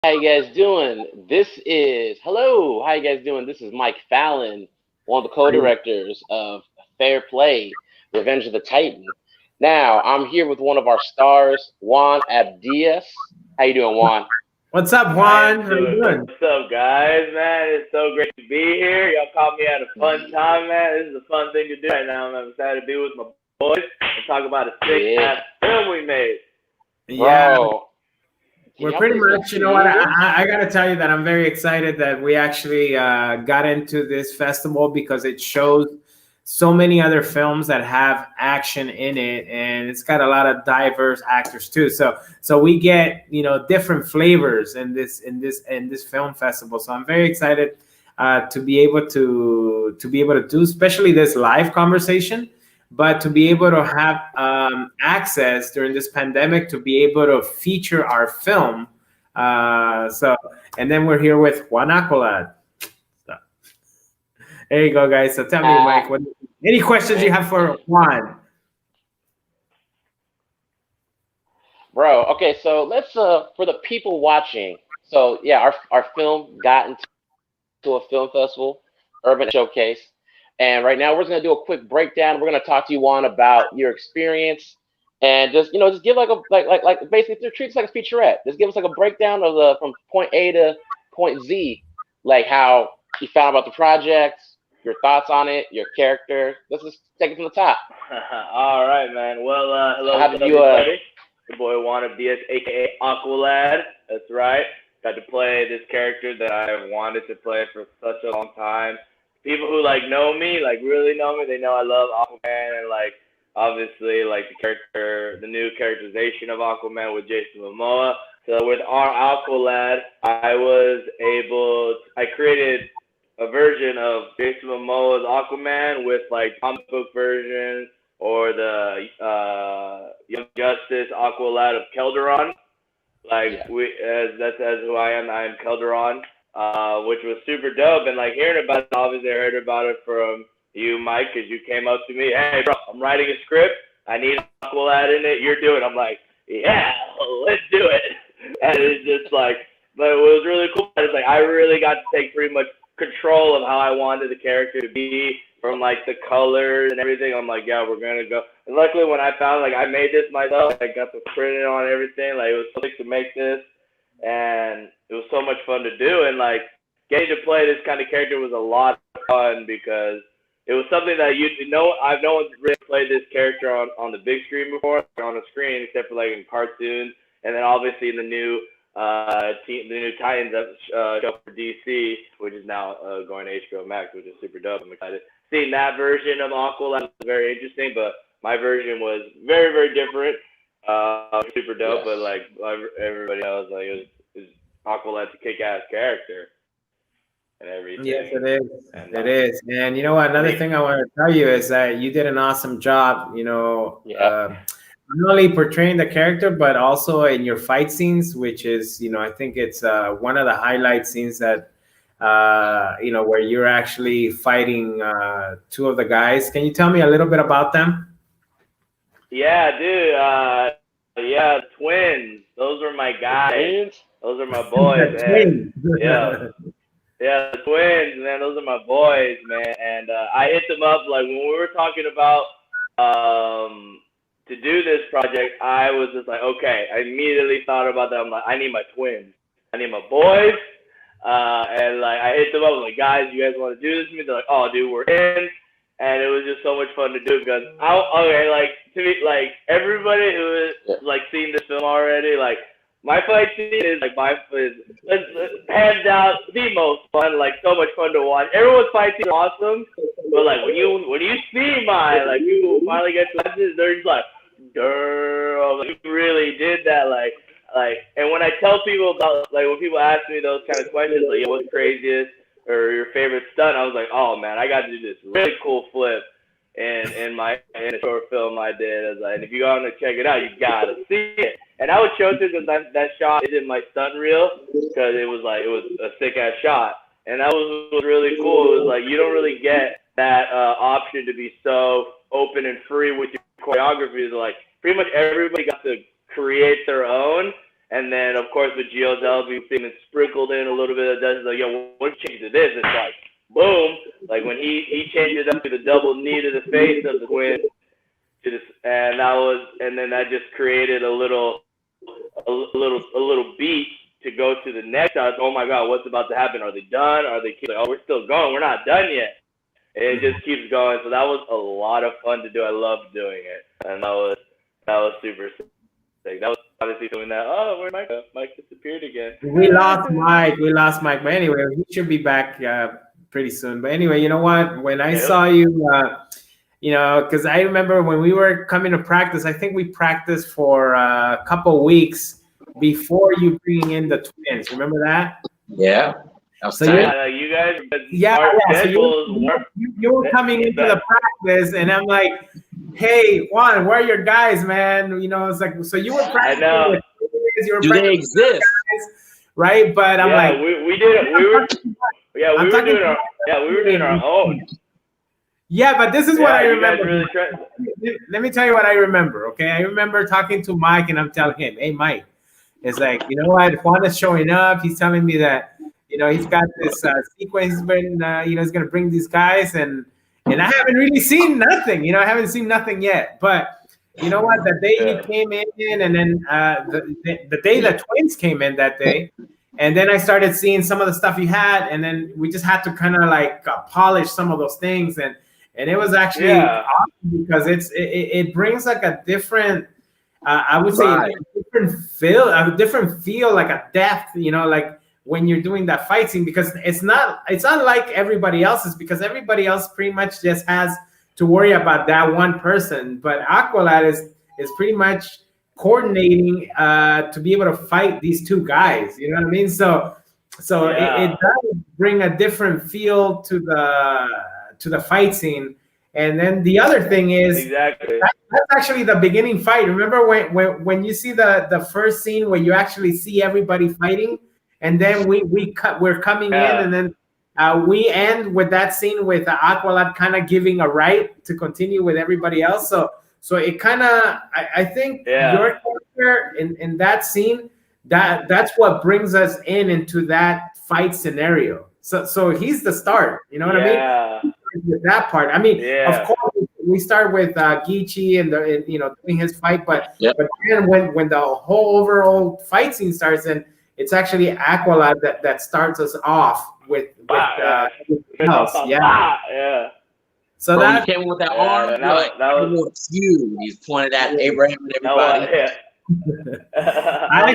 How you guys doing? Hello. How you guys doing? This is Mike Fallon, one of the co-directors of Fair Play, Revenge of the Titan. Now I'm here with one of our stars, Juan Abdias. How you doing, Juan? What's up, I Juan? am How you doing good. doing? What's up, guys? Man, it's so great to be here. Y'all caught me at a fun time, man. This is a fun thing to do right now. I'm excited to be with my boys and talk about a sick Yeah, ass film we made. Yeah, bro. we're Can't pretty believe it's been much, you two know what? years. I got to tell you that I'm very excited that we actually got into this festival because it shows so many other films that have action in it, and it's got a lot of diverse actors too. So we get different flavors in this film festival. So I'm very excited to be able to do, especially this live conversation, but to be able to have access during this pandemic to be able to feature our film. So, and then we're here with Juan Aquilad. So, there you go, guys. So tell me, Uh, Mike, any questions you man, have for Juan? bro. Okay, so let's for the people watching. So yeah, our film got into a film festival, Urban Showcase. And right now we're just gonna do a quick breakdown. We're gonna talk to you on about your experience and just give like a like basically treat it like a featurette. Just give us like a breakdown of the from point A to point Z, like how you found about the project, your thoughts on it, your character. Let's just take it from the top. All right, man. Well, So hello, how what's did up, you everybody? Your boy Juan Abdias, aka Aqualad. That's right. Got to play this character that I've wanted to play for such a long time. People who know me, like really know me, they know I love Aquaman and obviously the character, the new characterization of Aquaman with Jason Momoa. So with our Aqualad, I created a version of Jason Momoa's Aquaman with comic book version or the Young Justice Aqualad of Kelderon. yeah. That's who I am. I am Kelderon, which was super dope. And hearing about it, obviously I heard about it from you, Mike, because you came up to me. Hey, bro, I'm writing a script. I need Aqualad in it. You're doing it. I'm like, yeah, let's do it. And it's just but it was really cool. It's I really got to take pretty much control of how I wanted the character to be, from the colors and everything. I'm like, yeah, we're gonna go. And luckily, when I found I made this myself, I got the printing on everything. It was so sick to make this, and it was so much fun to do. And getting to play this kind of character was a lot of fun because it was something that I've no one's really played this character on the big screen before, on the screen, except for in cartoons, and then obviously in the new Titans show for DC, which is now going to HBO Max, which is super dope. I'm excited. Seeing that version of Aqualad was very interesting, but my version was very, very different. Super dope, but Yes. everybody else, it was Aqualad's a kick-ass character and Yes, everything. it is. And It is. And you know what? I Another mean, thing I want to tell you is that you did an awesome job, Yeah. not only portraying the character, but also in your fight scenes, which is, I think it's one of the highlight scenes that, where you're actually fighting two of the guys. Can you tell me a little bit about them? yeah, dude. Yeah, twins. Those are my The guys. twins. Those are my boys, The and twins. yeah, yeah, the twins, man. Those are my boys, man. And I hit them up when we were talking about to do this project. I was just like, okay. I immediately thought about that. I'm like, I need my twins. I need my boys. And I hit them up. I'm like, guys, you guys want to do this with me? They're like, oh, dude, we're in. And it was just so much fun to do because okay, to me, everybody who has Yeah. seen this film already, my fight scene is hands down the most fun. So much fun to watch. Everyone's fight scene is awesome, but when you see my people who finally get to watch this, they're just like, girl, you really did that. And when I tell people about when people ask me those kind of questions, yeah, what's craziest or your favorite stunt, I was like, oh man, I got to do this really cool flip in a short film I did. And if you want to check it out, you gotta see it. And I would show it to because that shot is in my stunt reel because it was a sick ass shot, and that was really cool. It was you don't really get that option to be so open and free with your choreography. Pretty much everybody got to create their own, And then, of course, with Geo's we see him sprinkled in a little bit of dust. Like, yo, what changed to this? It's like, boom. Like, when he changed it up to the double knee to the face of the twin, and then that just created a little beat to go to the next shot. Oh my God, what's about to happen? Are they done? Are they like, oh, we're still going. We're not done yet. And it just keeps going. So that was a lot of fun to do. I loved doing it, and that was super sick. That was obviously doing that. Oh, where'd Mike go? Mike disappeared again. We lost Mike. But anyway, he should be back pretty soon. But anyway, you know what? When I saw you, because I remember when we were coming to practice, I think we practiced for a couple weeks before you bringing in the twins. Remember that? Yeah. So you guys, so you were coming into the practice, and I'm like, hey, Juan, where are your guys, man? You know, it's like, so you were practicing with twins, you were do they exist? Guys, right? But I'm like, we were doing our own. Yeah, but this is what I remember. Let me tell you what I remember, okay? I remember talking to Mike, and I'm telling him, hey, Mike, it's like, you know what? Juan is showing up. He's telling me that, he's got this sequence. He's been, he's going to bring these guys, and I haven't really seen nothing. I haven't seen nothing yet. But you know what? The day he came in, and then the day the twins came in that day, and then I started seeing some of the stuff he had, and then we just had to kind of like polish some of those things, and it was actually awesome because it brings like a different, I would say, a different feel, like a depth, like when you're doing that fight scene, because it's unlike everybody else's, because everybody else pretty much just has to worry about that one person, but Aqualad is pretty much coordinating to be able to fight these two guys. You know what I mean? So it does bring a different feel to the fight scene. And then the other thing is that's actually the beginning fight. Remember when you see the first scene where you actually see everybody fighting, and then we're coming in, and then we end with that scene with Aqualad kind of giving a right to continue with everybody else. So it kind of, I think your character in that scene, that's what brings us into that fight scenario. So he's the start. You know what I mean? With that part. I mean, of course, we start with Geechee and doing his fight, but then when the whole overall fight scene starts, and it's actually Aqualad that starts us off with else. So that he came with that arm, that was you. He's pointed at Abraham and everybody. I'll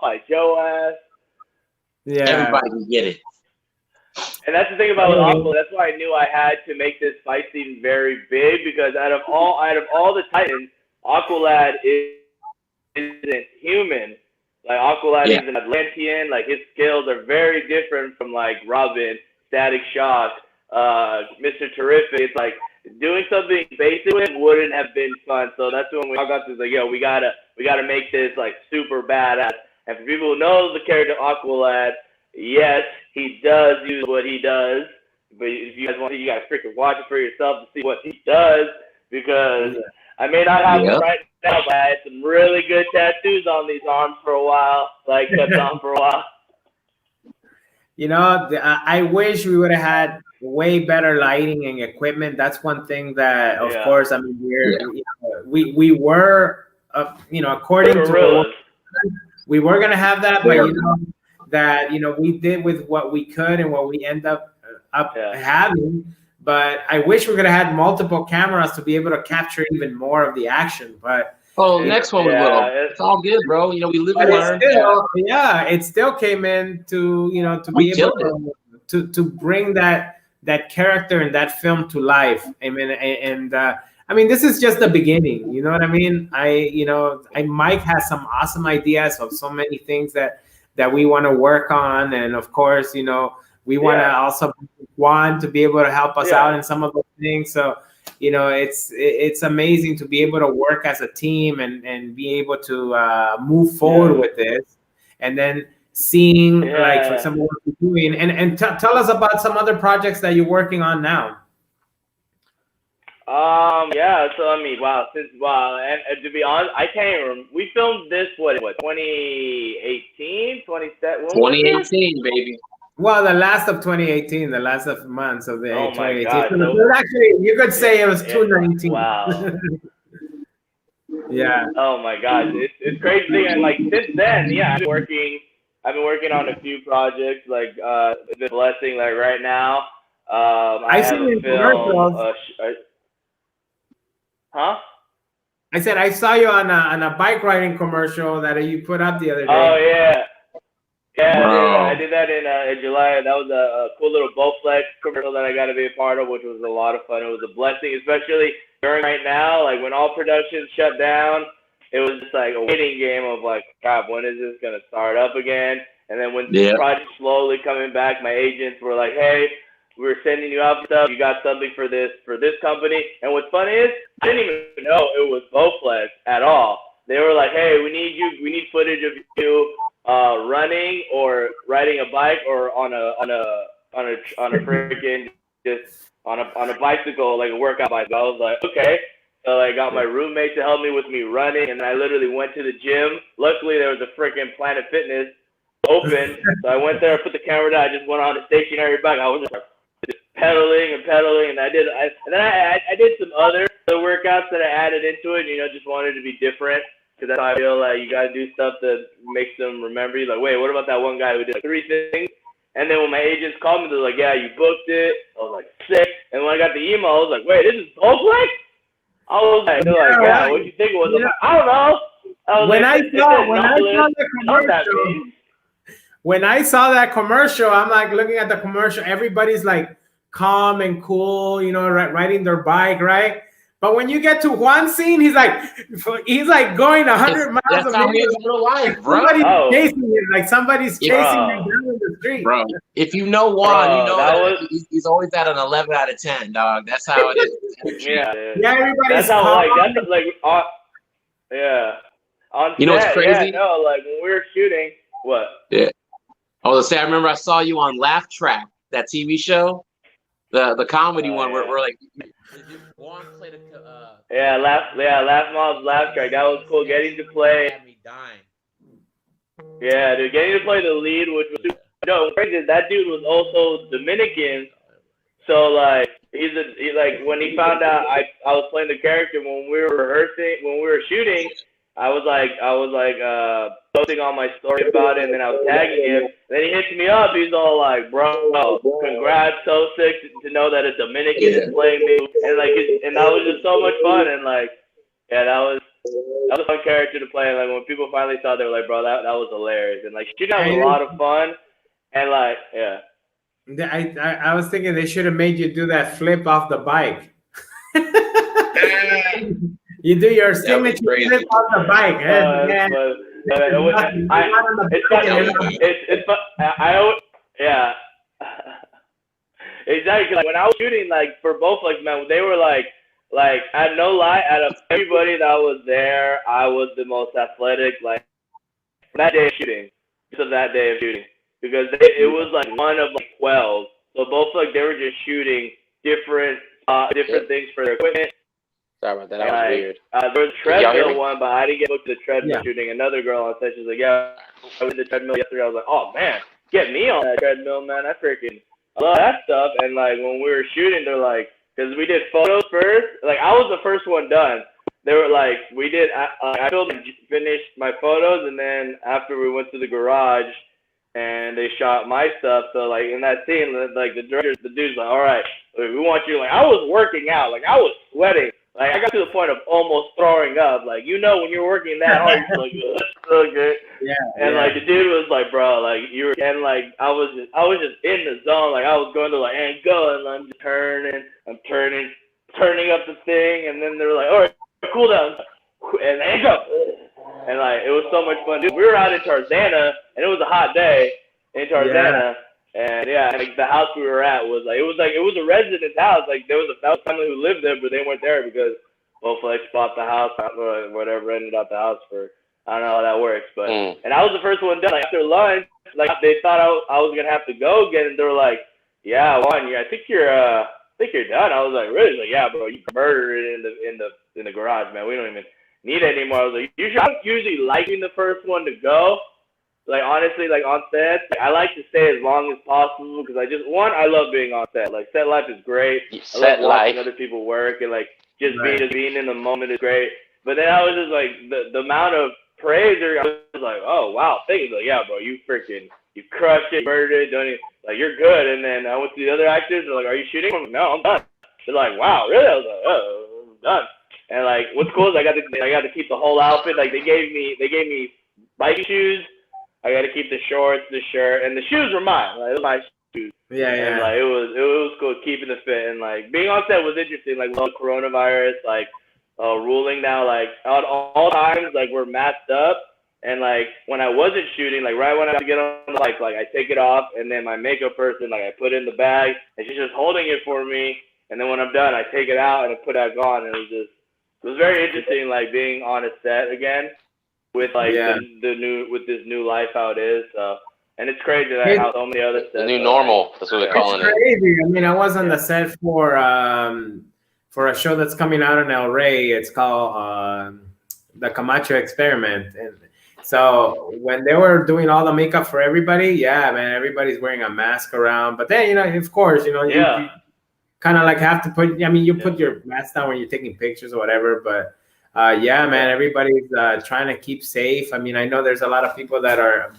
fight your ass. Yeah, everybody can get it. And that's the thing about Aqualad. That's why I knew I had to make this fight scene very big, because out of all the Titans, Aqualad isn't human. Like Aqualad is an Atlantean. Like his skills are very different from like Robin, Static Shock, Mr. Terrific. It's like doing something basic with him wouldn't have been fun. So that's when we all got this like, yo, we gotta make this like super badass. And for people who know the character Aqualad, yes, he does use what he does. But if you guys want to, you gotta freaking watch it for yourself to see what he does, because I may not have it right now, but I had some really good tattoos on these arms for a while, like kept on for a while. I wish we would have had way better lighting and equipment. That's one thing that, of course, I mean, we were, according to we were gonna have that, but we did with what we could and what we end up having. But I wish we could have had multiple cameras to be able to capture even more of the action. But next one we will. It's all good, bro. We live and learn. It still came in to to be able to bring that character and that film to life. I mean, and I mean, this is just the beginning. You know what I mean? Mike has some awesome ideas of so many things that we want to work on, and of course, we want to also want to be able to help us out in some of those things. So, it's amazing to be able to work as a team and be able to move forward with this, and then seeing like for example what you're doing, and tell us about some other projects that you're working on now. Yeah. So I mean, and to be honest, I can't even remember. We filmed this 2018, 2018, baby. Well, the last of 2018, the last of months of the 2018. God. So actually, you could say it was 2019. Wow. Yeah. Oh my gosh, it's crazy. And like since then, yeah, I've been working on a few projects. Like it's been a blessing. Like right now, I have a film. Huh? I said I saw you on a bike riding commercial that you put up the other day. Oh yeah. Yeah, I did that in July. That was a cool little Bowflex commercial that I got to be a part of, which was a lot of fun. It was a blessing, especially during right now, like when all productions shut down. It was just like a waiting game of like, God, when is this gonna start up again? And then when the project slowly coming back, my agents were like, hey, we're sending you out stuff. You got something for this company. And what's funny is I didn't even know it was Bowflex at all. They were like, hey, we need footage of you running or riding a bike or on a freaking just on a bicycle, like a workout bicycle. I was like, okay. So I got my roommate to help me with me running, and I literally went to the gym. Luckily, there was a freaking Planet Fitness open, so I went there, put the camera down. I just went on a stationary bike. I was just pedaling, and I did some other workouts that I added into it. You know, just wanted to be different. Because that's how I feel like you got to do stuff that makes them remember you. Like, wait, what about that one guy who did like 3 things? And then when my agents called me, they're like, yeah, you booked it. I was like, sick. And when I got the email, I was like, wait, this is Bowflex? I was like, they're like, yeah, what you think it was? Like, I don't know. When I saw that commercial, I'm like looking at the commercial. Everybody's like calm and cool, you know, riding their bike, right? But when you get to one scene, he's like going 100 miles that's how he is in real life, bro. Somebody's chasing him, like somebody's chasing him down the street. Bro, if you know Juan, you know that he's always at an 11 out of 10, dog. That's how it is. Yeah, everybody's that's how yeah. On you know what's crazy? Yeah, no, like when we were shooting, what? Yeah. I was gonna say, I remember I saw you on Laugh Track, that TV show, the comedy one where we're like. Juan played Laugh Mob's Laugh Track. That was cool. Getting to play. Yeah, dude, getting to play the lead, which was super dope. Crazy. That dude was also Dominican, so like he's like when he found out I was playing the character when we were rehearsing, when we were shooting. I was posting on my story about it, and then I was tagging him. And then he hits me up. He's all like, "Bro, congrats! So sick to know that a Dominican is playing me." And like, and that was just so much fun. And like, yeah, that was a fun character to play. And like when people finally saw, they were like, "Bro, that was hilarious." And like, shooting was a lot of fun. And like, yeah. I was thinking they should have made you do that flip off the bike. You do your signature flip on the bike. Yeah. Exactly. Like when I was shooting, like for Bowflex, man, they were like, I no lie, out of everybody that was there, I was the most athletic. Like that day of shooting, because it was like one of like 12. So Bowflex, they were just shooting different things for their equipment. Sorry about that. That was weird. There was a treadmill one, but I didn't get booked to the treadmill shooting. Another girl on set, she's like, yeah, I was in the treadmill yesterday. I was like, oh, man, get me on that treadmill, man. I freaking love that stuff. And, like, when we were shooting, they're like, because we did photos first. Like, I was the first one done. They were like, I finished my photos, and then after we went to the garage, and they shot my stuff. So, like, in that scene, like, the dude's like, all right, we want you. Like, I was working out. Like, I was sweating. Like, I got to the point of almost throwing up. Like, you know, when you're working that hard, you're like, so good. Yeah. And, like, the dude was like, bro, like, and, like, I was just in the zone. Like, I was going to, like, and go, and I'm just turning up the thing. And then they were like, all right, cool down. And go. And, like, it was so much fun. Dude, we were out in Tarzana, and it was a hot day in Tarzana. Yeah. And like the house we were at was like it was a residence house. Like there was a family who lived there, but they weren't there because Bowflex bought the house or whatever, rented out the house for I don't know how that works. But and I was the first one done. Like after lunch, like they thought I was gonna have to go again, and they were like, "Yeah, Juan, I think you're think you're done. I was like, really? He's like, yeah, bro, you murdered it in the garage, man. We don't even need it anymore. I was like, I don't usually like being the first one to go. Like, honestly, like, on set, I like to stay as long as possible because I love being on set. Like, set life is great. I love watching other people work and, like, just being in the moment is great. But then I was just like, the amount of praise, I was like, oh, wow. Thank you. Like, yeah, bro, you crushed it, murdered it, like, you're good. And then I went to the other actors, they're like, are you shooting? I'm like, no, I'm done. They're like, wow, really? I was like, oh, I'm done. And, like, what's cool is I got to keep the whole outfit. Like, they gave me biking shoes. I got to keep the shorts, the shirt, and the shoes were mine. Like, it was my shoes. Yeah. And, like, it was cool keeping the fit. And, like, being on set was interesting. Like, with all the coronavirus, like, ruling now, like, at all times, like, we're masked up. And, like, when I wasn't shooting, like, right when I have to get on the bike, like, I take it off, and then my makeup person, like, I put it in the bag, and she's just holding it for me. And then when I'm done, I take it out and I put it back on. And it was very interesting, like, being on a set again with, like, with this new life, how it is. So, and it's crazy that how so many other sets. The new normal, that's what they're calling it. It's crazy. I mean, I was on the set for a show that's coming out in El Rey. It's called The Camacho Experiment. And so when they were doing all the makeup for everybody, yeah, man, everybody's wearing a mask around. But then, of course, you kind of like have to put, you put your mask down when you're taking pictures or whatever. But man, everybody's trying to keep safe. I mean, I know there's a lot of people that are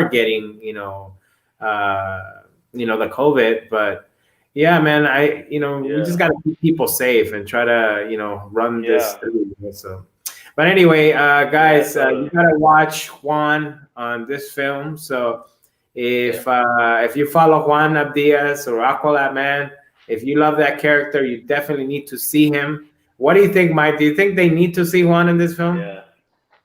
getting, the COVID, but yeah, man, we just got to keep people safe and try to, run this through. So, but anyway, guys, you gotta watch Juan on this film. So if you follow Juan Abdias or Aqualad, man, if you love that character, you definitely need to see him. What do you think, Mike? Do you think they need to see Juan in this film? Yeah.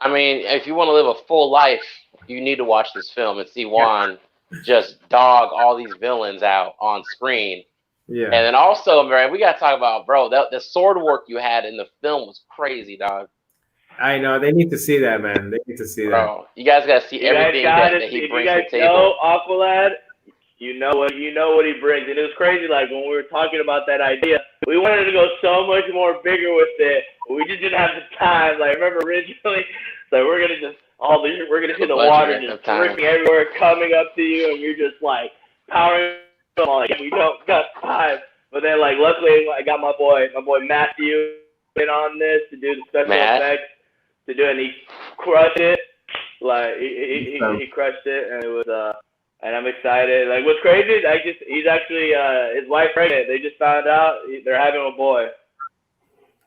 I mean, if you want to live a full life, you need to watch this film and see Juan just dog all these villains out on screen. Yeah. And then also, man, we got to talk about, bro, the sword work you had in the film was crazy, dog. I know. They need to see that, man. They need to see that. You guys got to see everything that he brings to the table. Aqualad, you know what he brings. And it was crazy, like, when we were talking about that idea, we wanted to go so much more bigger with it, but we just didn't have the time. Like, remember originally, like, we're going to see the water just dripping everywhere, coming up to you, and you're just, like, powering them on, like, we don't got time. But then, like, luckily, I got my boy Matthew in on this to do the special effects, to do it, and he crushed it. Like, he crushed it, and it was, and I'm excited. Like, what's crazy is he's actually his wife pregnant. They just found out they're having a boy.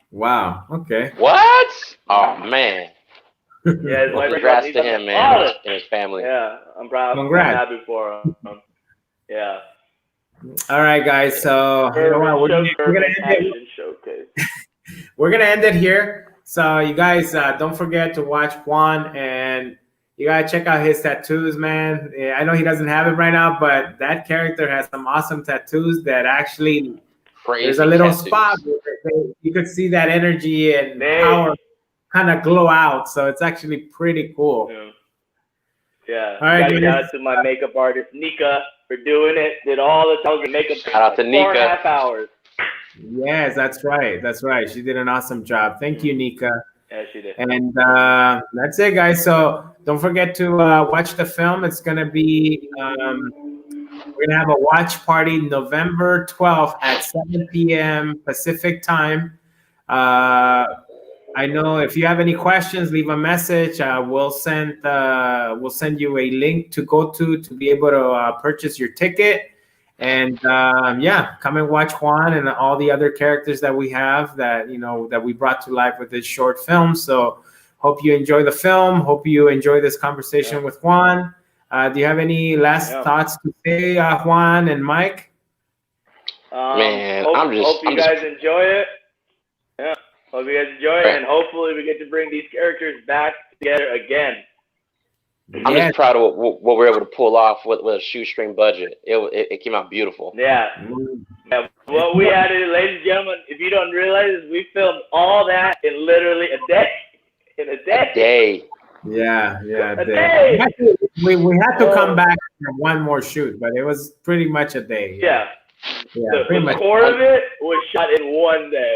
Wow. Okay. What? Oh man. Yeah, his wife. Congrats to him, man, and his family. Yeah, I'm proud. I'm happy for him. Yeah. All right, guys. So we're gonna end it here. So you guys don't forget to watch Juan, and you gotta check out his tattoos, man. I know he doesn't have it right now, but that character has some awesome tattoos that actually there's a little spot where you could see that energy and power kind of glow out. So it's actually pretty cool. Yeah. All right, shout out to my makeup artist Nika for doing it. Did all the makeup. Shout out to Nika. 4.5 hours. Yes, that's right. That's right. She did an awesome job. Thank you, Nika. Yeah, she did. And that's it, guys. So don't forget to watch the film. It's going to be, we're going to have a watch party November 12th at 7 p.m. Pacific time. I know if you have any questions, leave a message. We'll send you a link to go to be able to purchase your ticket. And come and watch Juan and all the other characters that we have that we brought to life with this short film. So hope you enjoy the film. Hope you enjoy this conversation with Juan. Do you have any last thoughts to say, Juan and Mike? Man, hope you guys enjoy it. Yeah, hope you guys enjoy it, and hopefully we get to bring these characters back together again. I'm just proud of what we're able to pull off with a shoestring budget. It came out beautiful. Yeah. What we had, ladies and gentlemen, if you don't realize, we filmed all that in literally a day. In a day. A day. Yeah. A day. We had to come back for one more shoot, but it was pretty much a day. Yeah. Yeah, pretty The much. core of it was shot in one day.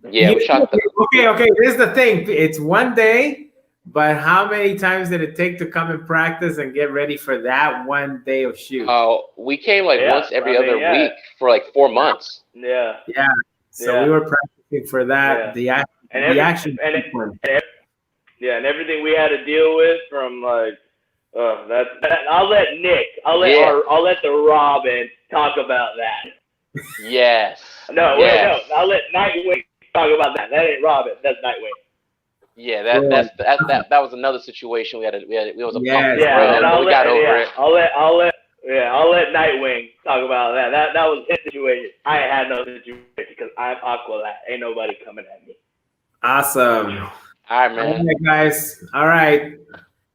Yeah, we shot the. Okay. Here's the thing. It's one day, but how many times did it take to come and practice and get ready for that one day of shoot? We came like Yeah, once every I mean, other yeah. week for like 4 months. Yeah. Yeah. So Yeah. we were practicing for that. Yeah. The action. And everything we had to deal with from like that I'll let Yeah. I'll let the Robin talk about that. Yes. No, Yes. wait, no. I'll let Nightwing talk about that. That ain't Robin. That's Nightwing. Yeah, that was another situation we had. It was a bump in the Yes. road, but we got over it. I'll let Nightwing talk about that. That was his situation. I ain't had no situation because I'm Aqualad. Ain't nobody coming at me. Awesome. All right, man. All right, guys. All right.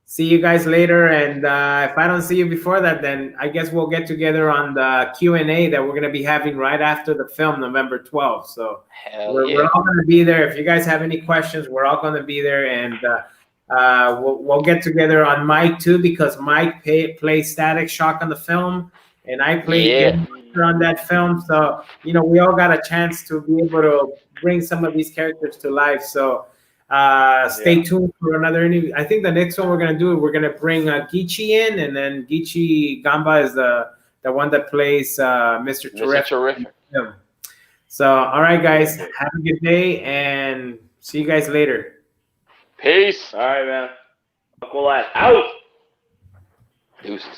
See you guys later. And if I don't see you before that, then I guess we'll get together on the Q&A that we're going to be having right after the film, November 12th. So we're all going to be there. If you guys have any questions, we're all going to be there. And we'll get together on Mike too, because Mike plays Static Shock on the film, and I played on that film. So, we all got a chance to be able to bring some of these characters to life. So stay tuned for another interview. I think the next one we're gonna bring Geechee in, and then Geechee Gamba is the one that plays Mr. Terrific. So, all right, guys, have a good day, and see you guys later. Peace. All right, man. Aqualad out. Deuces.